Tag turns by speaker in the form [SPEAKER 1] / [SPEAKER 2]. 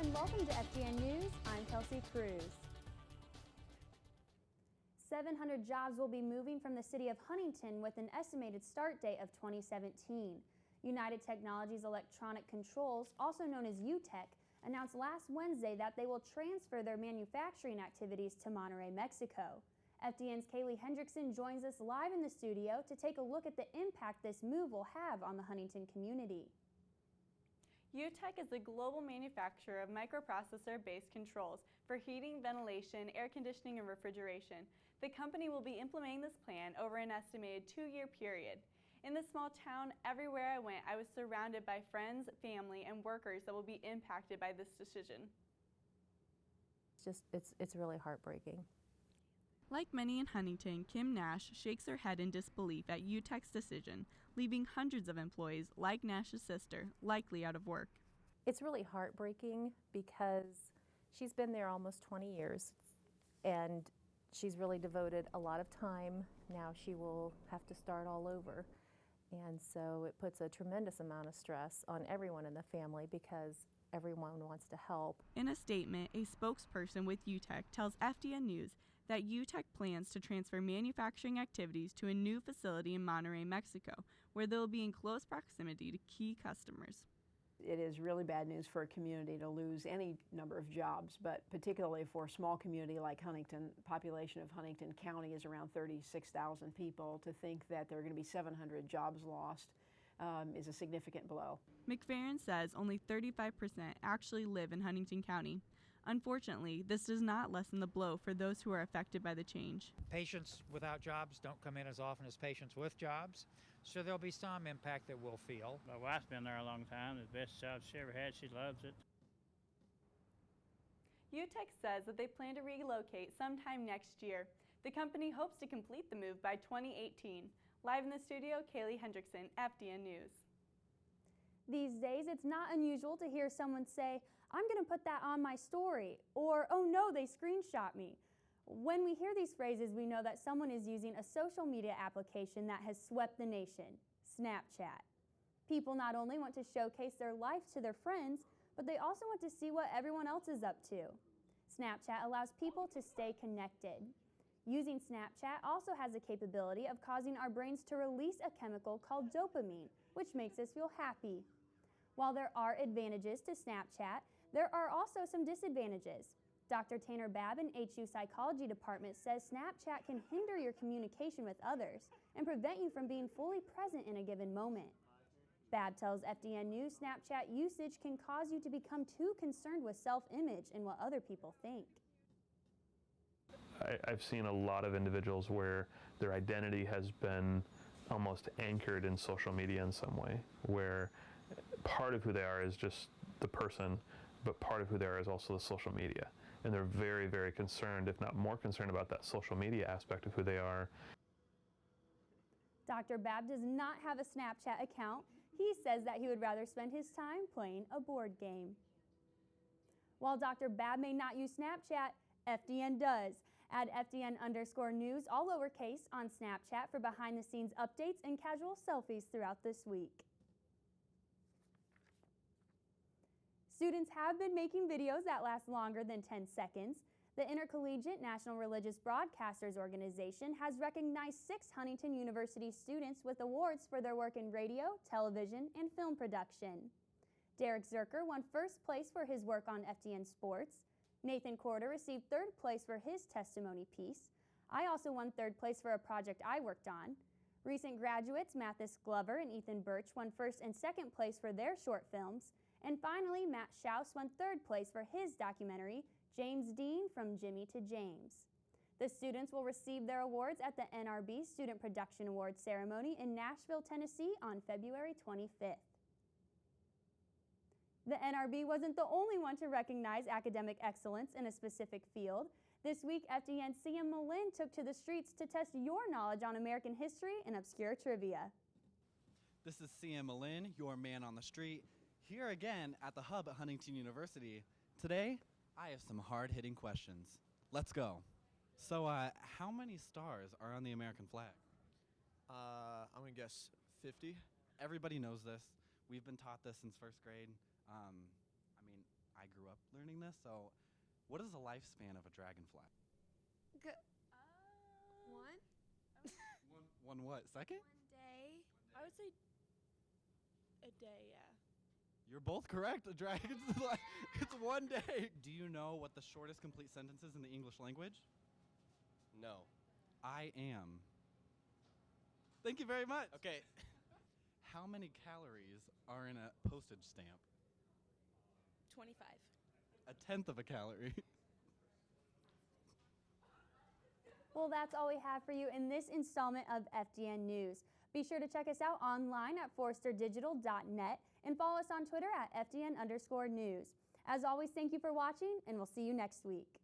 [SPEAKER 1] and welcome to FDN News. I'm Kelsey Cruz. 700 jobs will be moving from the city of Huntington with an estimated start date of 2017. United Technologies Electronic Controls, also known as UTEC, announced last Wednesday that they will transfer their manufacturing activities to Monterrey, Mexico. FDN's Kaylee Hendrickson joins us live in the studio to take a look at the impact this move will have on the Huntington community.
[SPEAKER 2] UTEC is the global manufacturer of microprocessor-based controls for heating, ventilation, air conditioning, and refrigeration. The company will be implementing this plan over an estimated 2-year period. In this small town, everywhere I went, I was surrounded by friends, family, and workers that will be impacted by this decision.
[SPEAKER 3] It's really heartbreaking.
[SPEAKER 2] Like many in Huntington, Kim Nash shakes her head in disbelief at UTEC's decision, leaving hundreds of employees, like Nash's sister, likely out of work.
[SPEAKER 3] It's really heartbreaking because she's been there almost 20 years and she's really devoted a lot of time. Now she will have to start all over. And so it puts a tremendous amount of stress on everyone in the family because everyone wants to help.
[SPEAKER 2] In a statement, a spokesperson with UTEC tells FDN News that UTEC plans to transfer manufacturing activities to a new facility in Monterrey, Mexico, where they'll be in close proximity to key customers.
[SPEAKER 4] It is really bad news for a community to lose any number of jobs, but particularly for a small community like Huntington. The population of Huntington County is around 36,000 people. To think that there are going to be 700 jobs lost is a significant blow.
[SPEAKER 2] McFerrin says only 35% actually live in Huntington County. Unfortunately, this does not lessen the blow for those who are affected by the change.
[SPEAKER 5] Patients without jobs don't come in as often as patients with jobs, so there'll be some impact that we'll feel.
[SPEAKER 6] My wife's been there a long time. It's the best job she ever had. She loves it.
[SPEAKER 2] UTEC says that they plan to relocate sometime next year. The company hopes to complete the move by 2018. Live in the studio, Kaylee Hendrickson, FDN News.
[SPEAKER 1] These days, it's not unusual to hear someone say, "I'm going to put that on my story," or, "Oh no, they screenshot me." When we hear these phrases, we know that someone is using a social media application that has swept the nation, Snapchat. People not only want to showcase their life to their friends, but they also want to see what everyone else is up to. Snapchat allows people to stay connected. Using Snapchat also has the capability of causing our brains to release a chemical called dopamine, which makes us feel happy. While there are advantages to Snapchat, there are also some disadvantages. Dr. Tanner Babb in HU Psychology Department says Snapchat can hinder your communication with others and prevent you from being fully present in a given moment. Babb tells FDN News Snapchat usage can cause you to become too concerned with self-image and what other people think.
[SPEAKER 7] I've seen a lot of individuals where their identity has been almost anchored in social media in some way, where part of who they are is just the person, but part of who they are is also the social media. And they're very, very concerned, if not more concerned, about that social media aspect of who they are.
[SPEAKER 1] Dr. Babb does not have a Snapchat account. He says that he would rather spend his time playing a board game. While Dr. Babb may not use Snapchat, FDN does. Add FDN_news, all lowercase, on Snapchat for behind-the-scenes updates and casual selfies throughout this week. Students have been making videos that last longer than 10 seconds. The Intercollegiate National Religious Broadcasters Organization has recognized 6 Huntington University students with awards for their work in radio, television, and film production. Derek Zerker won first place for his work on FDN Sports. Nathan Corder received 3rd place for his testimony piece. I also won 3rd place for a project I worked on. Recent graduates Mathis Glover and Ethan Birch won 1st and 2nd place for their short films. And finally, Matt Schaus won 3rd place for his documentary, James Dean from Jimmy to James. The students will receive their awards at the NRB Student Production Awards ceremony in Nashville, Tennessee on February 25th. The NRB wasn't the only one to recognize academic excellence in a specific field. This week, FDN CM Malin took to the streets to test your knowledge on American history and obscure trivia.
[SPEAKER 8] This is CM Malin, your man on the street, here again at the hub at Huntington University. Today, I have some hard-hitting questions. Let's go. So, how many stars are on the American flag?
[SPEAKER 9] I'm gonna guess 50.
[SPEAKER 8] Everybody knows this. We've been taught this since 1st grade. I grew up learning this. So, what is the lifespan of a dragonfly?
[SPEAKER 10] One
[SPEAKER 8] One what? Second?
[SPEAKER 10] day. I would say a day, yeah.
[SPEAKER 8] You're both correct. A dragon's like, it's one day. Do you know what the shortest complete sentence is in the English language?
[SPEAKER 11] No.
[SPEAKER 8] I am. Thank you very much.
[SPEAKER 11] Okay.
[SPEAKER 8] How many calories are in a postage stamp?
[SPEAKER 10] 25.
[SPEAKER 8] A tenth of a calorie.
[SPEAKER 1] Well, that's all we have for you in this installment of FDN News. Be sure to check us out online at forresterdigital.net and follow us on Twitter at FDN_news. As always, thank you for watching, and we'll see you next week.